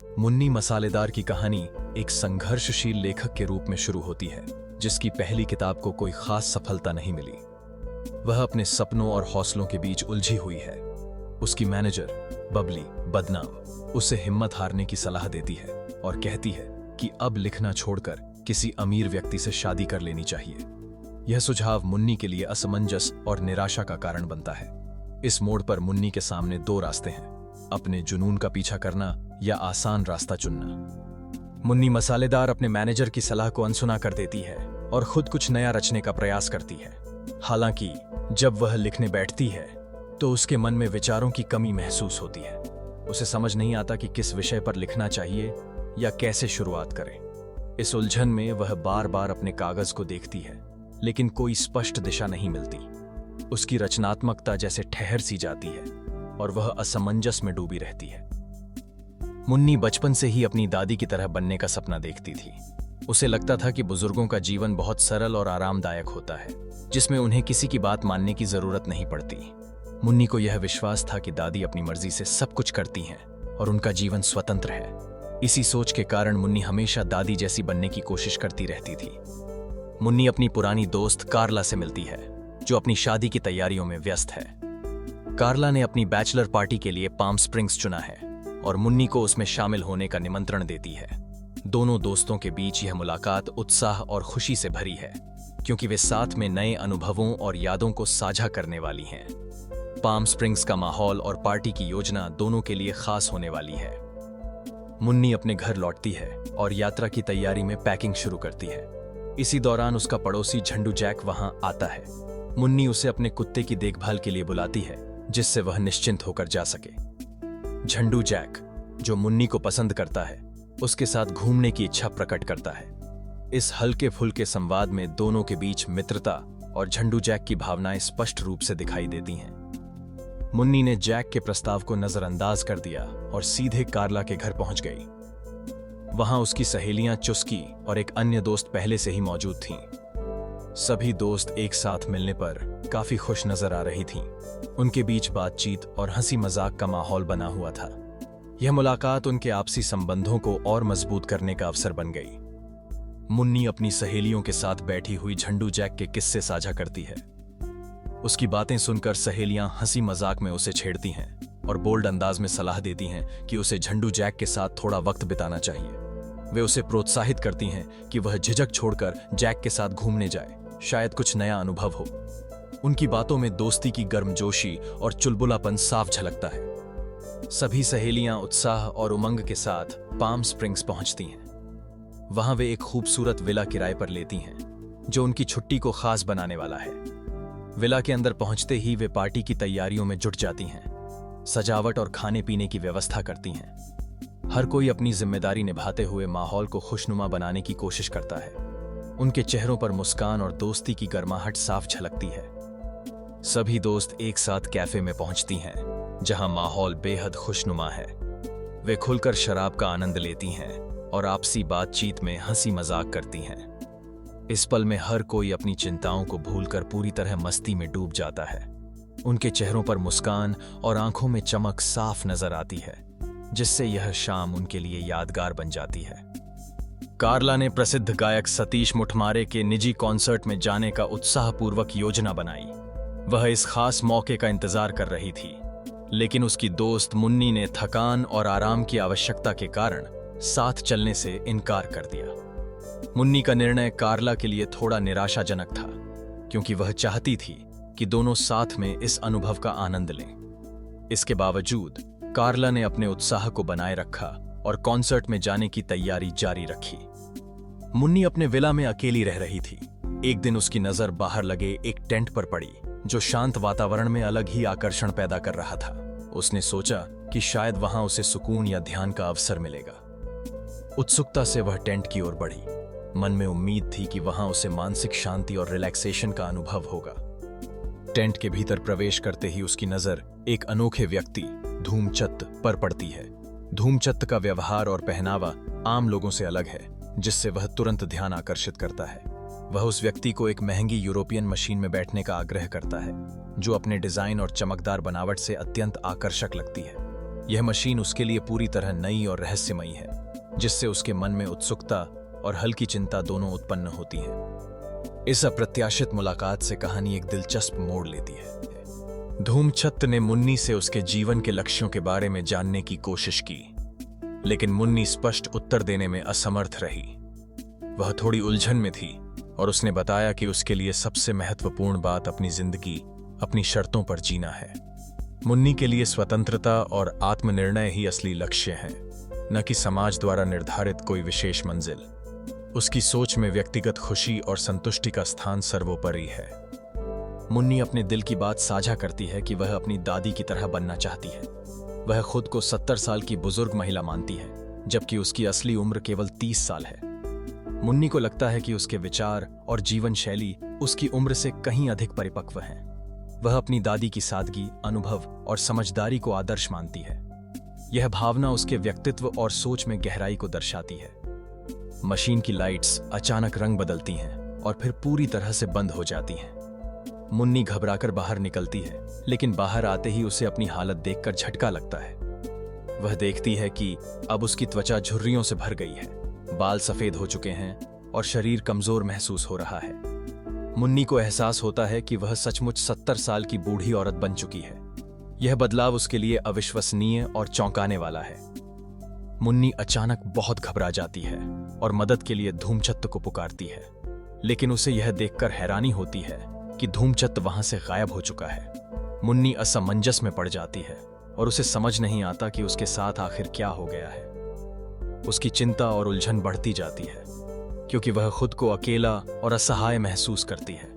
मुन्नी मसालेदार की कहानी एक संघर्षशील लेखक के रूप में शुरू होती है, जिसकी पहली किताब को कोई खास सफलता नहीं मिली। वह अपने सपनों और हौसलों के बीच उलझी हुई है। उसकी मैनेजर बबली बदनाम उसे हिम्मत हारने की सलाह देती है और कहती है कि अब लिखना छोड़कर किसी अमीर व्यक्ति से शादी कर लेनी चाहिए। यह सुझाव मुन्नी के लिए असमंजस और निराशा का कारण बनता है। इस मोड़ पर मुन्नी के सामने दो रास्ते हैं, अपने जुनून का पीछा करना या आसान रास्ता चुनना। मुन्नी मसालेदार अपने मैनेजर की सलाह को अनसुना कर देती है और खुद कुछ नया रचने का प्रयास करती है। हालांकि जब वह लिखने बैठती है तो उसके मन में विचारों की कमी महसूस होती है। उसे समझ नहीं आता कि किस विषय पर लिखना चाहिए या कैसे शुरुआत करे। इस उलझन में वह बार बार अपने कागज को देखती है, लेकिन कोई स्पष्ट दिशा नहीं मिलती। उसकी रचनात्मकता जैसे ठहर सी जाती है और वह असमंजस में डूबी रहती है। मुन्नी बचपन से ही अपनी दादी की तरह बनने का सपना देखती थी। उसे लगता था कि बुजुर्गों का जीवन बहुत सरल और आरामदायक होता है, जिसमें उन्हें किसी की बात मानने की जरूरत नहीं पड़ती। मुन्नी को यह विश्वास था कि दादी अपनी मर्जी से सब कुछ करती हैं और उनका जीवन स्वतंत्र है। इसी सोच के कारण मुन्नी हमेशा दादी जैसी बनने की कोशिश करती रहती थी। मुन्नी अपनी पुरानी दोस्त कार्ला से मिलती है, जो अपनी शादी की तैयारियों में व्यस्त है। कार्ला ने अपनी बैचलर पार्टी के लिए पाम स्प्रिंग्स चुना है और मुन्नी को उसमें शामिल होने का निमंत्रण देती है। दोनों दोस्तों के बीच यह मुलाकात उत्साह और खुशी से भरी है, क्योंकि वे साथ में नए अनुभवों और यादों को साझा करने वाली हैं। पाम स्प्रिंग्स का माहौल और पार्टी की योजना दोनों के लिए खास होने वाली है। मुन्नी अपने घर लौटती है और यात्रा की तैयारी में पैकिंग शुरू करती है। इसी दौरान उसका पड़ोसी झंडू जैक वहां आता है। मुन्नी उसे अपने कुत्ते की देखभाल के लिए बुलाती है, जिससे वह निश्चिंत होकर जा सके। झंडू जैक, जो मुन्नी को पसंद करता है, उसके साथ घूमने की इच्छा प्रकट करता है। इस हल्के फुल्के संवाद में दोनों के बीच मित्रता और झंडू जैक की भावनाएं स्पष्ट रूप से दिखाई देती हैं। मुन्नी ने जैक के प्रस्ताव को नजरअंदाज कर दिया और सीधे कार्ला के घर पहुंच गई। वहां उसकी सहेलियां चुस्की और एक अन्य दोस्त पहले से ही मौजूद थीं। सभी दोस्त एक साथ मिलने पर काफी खुश नजर आ रही थीं। उनके बीच बातचीत और हंसी मजाक का माहौल बना हुआ था। यह मुलाकात उनके आपसी संबंधों को और मजबूत करने का अवसर बन गई। मुन्नी अपनी सहेलियों के साथ बैठी हुई झंडू जैक के किस्से साझा करती है। उसकी बातें सुनकर सहेलियां हंसी मजाक में उसे छेड़ती हैं और बोल्ड अंदाज में सलाह देती हैं कि उसे झंडू जैक के साथ थोड़ा वक्त बिताना चाहिए। वे उसे प्रोत्साहित करती हैं कि वह झिझक छोड़कर जैक के साथ घूमने जाए, शायद कुछ नया अनुभव हो। उनकी बातों में दोस्ती की गर्मजोशी और चुलबुलापन साफ झलकता है। सभी सहेलियां उत्साह और उमंग के साथ पाम स्प्रिंग्स पहुंचती हैं। वहां वे एक खूबसूरत विला किराए पर लेती हैं, जो उनकी छुट्टी को खास बनाने वाला है। विला के अंदर पहुंचते ही वे पार्टी की तैयारियों में जुट जाती हैं, सजावट और खाने पीने की व्यवस्था करती हैं। हर कोई अपनी जिम्मेदारी निभाते हुए माहौल को खुशनुमा बनाने की कोशिश करता है। उनके चेहरों पर मुस्कान और दोस्ती की गर्माहट साफ झलकती है। सभी दोस्त एक साथ कैफे में पहुंचती हैं, जहां माहौल बेहद खुशनुमा है। वे खुलकर शराब का आनंद लेती हैं और आपसी बातचीत में हंसी मजाक करती हैं। इस पल में हर कोई अपनी चिंताओं को भूलकर पूरी तरह मस्ती में डूब जाता है। उनके चेहरों पर मुस्कान और आंखों में चमक साफ नजर आती है, जिससे यह शाम उनके लिए यादगार बन जाती है। कार्ला ने प्रसिद्ध गायक सतीश मुठमारे के निजी कॉन्सर्ट में जाने का उत्साहपूर्वक योजना बनाई। वह इस खास मौके का इंतजार कर रही थी, लेकिन उसकी दोस्त मुन्नी ने थकान और आराम की आवश्यकता के कारण साथ चलने से इनकार कर दिया। मुन्नी का निर्णय कार्ला के लिए थोड़ा निराशाजनक था, क्योंकि वह चाहती थी कि दोनों साथ में इस अनुभव का आनंद लें। इसके बावजूद कार्ला ने अपने उत्साह को बनाए रखा और कॉन्सर्ट में जाने की तैयारी जारी रखी। मुन्नी अपने विला में अकेली रह रही थी। एक दिन उसकी नजर बाहर लगे एक टेंट पर पड़ी, जो शांत वातावरण में अलग ही आकर्षण पैदा कर रहा था। उसने सोचा कि शायद वहां उसे सुकून या ध्यान का अवसर मिलेगा। उत्सुकता से वह टेंट की ओर बढ़ी। मन में उम्मीद थी कि वहां उसे मानसिक शांति और रिलैक्सेशन का अनुभव होगा। टेंट के भीतर प्रवेश करते ही उसकी नजर एक अनोखे व्यक्ति धूमचंद पर पड़ती है। धूमचंद का व्यवहार और पहनावा आम लोगों से अलग है, जिससे वह तुरंत ध्यान आकर्षित करता है। वह उस व्यक्ति को एक महंगी यूरोपियन मशीन में बैठने का आग्रह करता है, जो अपने डिजाइन और चमकदार बनावट से अत्यंत आकर्षक लगती है। यह मशीन उसके लिए पूरी तरह नई और रहस्यमयी है, जिससे उसके मन में उत्सुकता और हल्की चिंता दोनों उत्पन्न होती हैं। इस अप्रत्याशित मुलाकात से कहानी एक दिलचस्प मोड़ लेती है। धूमचंद ने मुन्नी से उसके जीवन के लक्ष्यों के बारे में जानने की कोशिश की, लेकिन मुन्नी स्पष्ट उत्तर देने में असमर्थ रही। वह थोड़ी उलझन में थी और उसने बताया कि उसके लिए सबसे महत्वपूर्ण बात अपनी जिंदगी अपनी शर्तों पर जीना है। मुन्नी के लिए स्वतंत्रता और आत्मनिर्णय ही असली लक्ष्य हैं, न कि समाज द्वारा निर्धारित कोई विशेष मंजिल। उसकी सोच में व्यक्तिगत खुशी और संतुष्टि का स्थान सर्वोपरि है। मुन्नी अपने दिल की बात साझा करती है कि वह अपनी दादी की तरह बनना चाहती है। वह खुद को 70 साल की बुजुर्ग महिला मानती है, जबकि उसकी असली उम्र केवल 30 साल है। मुन्नी को लगता है कि उसके विचार और जीवन शैली उसकी उम्र से कहीं अधिक परिपक्व हैं। वह अपनी दादी की सादगी, अनुभव और समझदारी को आदर्श मानती है। यह भावना उसके व्यक्तित्व और सोच में गहराई को दर्शाती है। मशीन की लाइट्स अचानक रंग बदलती हैं और फिर पूरी तरह से बंद हो जाती हैं। मुन्नी घबराकर बाहर निकलती है, लेकिन बाहर आते ही उसे अपनी हालत देखकर झटका लगता है। वह देखती है कि अब उसकी त्वचा झुर्रियों से भर गई है, बाल सफेद हो चुके हैं और शरीर कमजोर महसूस हो रहा है। मुन्नी को एहसास होता है कि वह सचमुच 70 साल की बूढ़ी औरत बन चुकी है। यह बदलाव उसके लिए अविश्वसनीय और चौंकाने वाला है। मुन्नी अचानक बहुत घबरा जाती है और मदद के लिए धूमचंद को पुकारती है, लेकिन उसे यह देखकर हैरानी होती है कि धूमचंद वहां से गायब हो चुका है। मुन्नी असमंजस में पड़ जाती है और उसे समझ नहीं आता कि उसके साथ आखिर क्या हो गया है। उसकी चिंता और उलझन बढ़ती जाती है, क्योंकि वह खुद को अकेला और असहाय महसूस करती है।